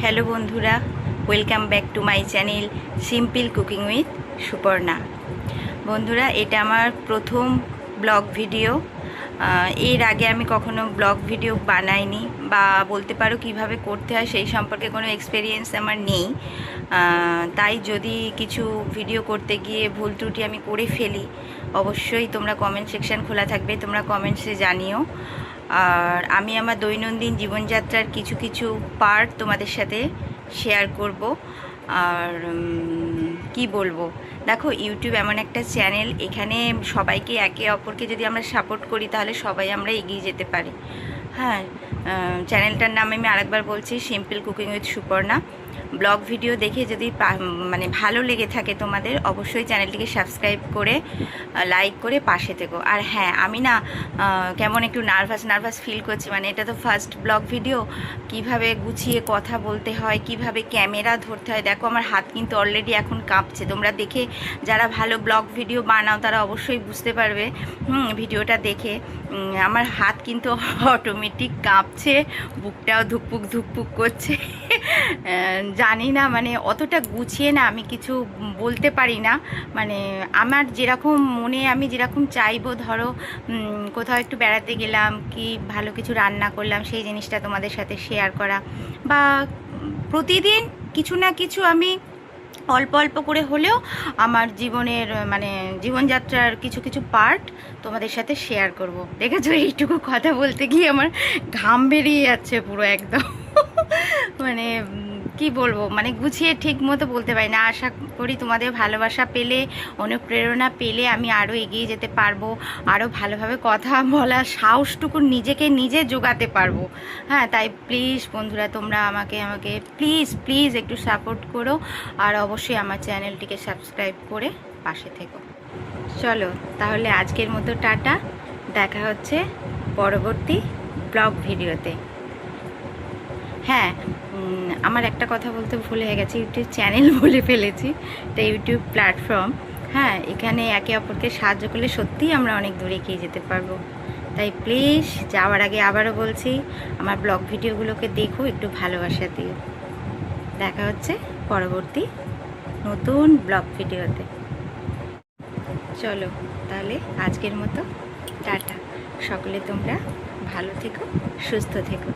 Hello বন্ধুরা, welcome back to my channel simple cooking with Suparna. বন্ধুরা, এটা আমার প্রথম ব্লগ ভিডিও। এর আগে আমি কখনো ব্লগ ভিডিও বানাইনি, বা বলতে পারো কিভাবে করতে হয় সেই সম্পর্কে কোনো এক্সপিরিয়েন্স আমার নেই। তাই যদি কিছু ভিডিও করতে গিয়ে ভুল ত্রুটি আমি করে ফেলি, অবশ্যই তোমরা কমেন্ট সেকশন খোলা থাকবে, তোমরা কমেন্টসে জানিও। আর আমি আমার দৈনন্দিন জীবনযাত্রার কিছু কিছু পার্ট তোমাদের সাথে শেয়ার করব। আর কি বলবো, দেখো, ইউটিউব এমন একটা চ্যানেল, এখানে সবাইকে একে অপরকে যদি আমরা সাপোর্ট করি তাহলে সবাই আমরা এগিয়ে যেতে পারি। হ্যাঁ, চ্যানেলটার নাম আমি আরেকবার বলছি, simple cooking with Suparna. Blog video দেখে যদি মানে ভালো লেগে থাকে তোমাদের, অবশ্যই চ্যানেলটিকে সাবস্ক্রাইব করে লাইক করে পাশে থেকো। আর হ্যাঁ, আমি না কেমন একটু নার্ভাস ফিল করছি, মানে এটা তো ফার্স্ট ব্লগ ভিডিও। কিভাবে গুছিয়ে কথা বলতে হয়, কিভাবে ক্যামেরা ধরতে হয়, দেখো আমার হাত কিন্তু অলরেডি এখন কাঁপছে। তোমরা দেখে, যারা ভালো ব্লগ ভিডিও বানাও তারা অবশ্যই বুঝতে পারবে ভিডিওটা দেখে। আমার হাত কিন্তু অটোমেটিক কাঁপছে, বুকটাও ধুকপুক করছে। জানি না, মানে অতটা গুছিয়ে না আমি কিছু বলতে পারি না। মানে আমার যেরকম মনে, আমি যেরকম চাইবো, ধরো কোথাও একটু বেড়াতে গেলাম, কি ভালো কিছু রান্না করলাম, সেই জিনিসটা তোমাদের সাথে শেয়ার করা, বা প্রতিদিন কিছু না কিছু আমি অল্প অল্প করে হলেও আমার জীবনের, মানে জীবনযাত্রার কিছু কিছু পার্ট তোমাদের সাথে শেয়ার করব। দেখেছো, এইটুকু কথা বলতে গিয়ে আমার ঘাম বেরিয়ে যাচ্ছে পুরো একদম। মানে কি বলবো, মানে গুছিয়ে ঠিক মতো বলতে পারি না। আশা করি তোমাদের ভালোবাসা পেলে, অনুপ্রেরণা পেলে আমি আরও এগিয়ে যেতে পারবো, আরও ভালোভাবে কথা বলার সাহসটুকু নিজেকে নিজে জোগাতে পারবো। হ্যাঁ, তাই প্লিজ বন্ধুরা, তোমরা আমাকে প্লিজ একটু সাপোর্ট করো, আর অবশ্যই আমার চ্যানেলটিকে সাবস্ক্রাইব করে পাশে থেকো। চলো তাহলে আজকের মতো টাটা, দেখা হচ্ছে পরবর্তী ব্লগ ভিডিওতে। হ্যাঁ, আমার একটা কথা বলতে ভুলে গেছি, ইউটিউব চ্যানেল বলে ফেলেছি। এটা ইউটিউব প্ল্যাটফর্ম। হ্যাঁ, এখানে একে অপরকে সাহায্য করলে সত্যিই আমরা অনেক দূরে এগিয়ে যেতে পারবো। তাই প্লিজ যাওয়ার আগে আবারও বলছি, আমার ব্লগ ভিডিওগুলোকে দেখো, একটু ভালোবাসা দিও। দেখা হচ্ছে পরবর্তী নতুন ব্লগ ভিডিওতে। চলো তাহলে আজকের মতো টাটা। সকলে তোমরা ভালো থেকো, সুস্থ থেকো।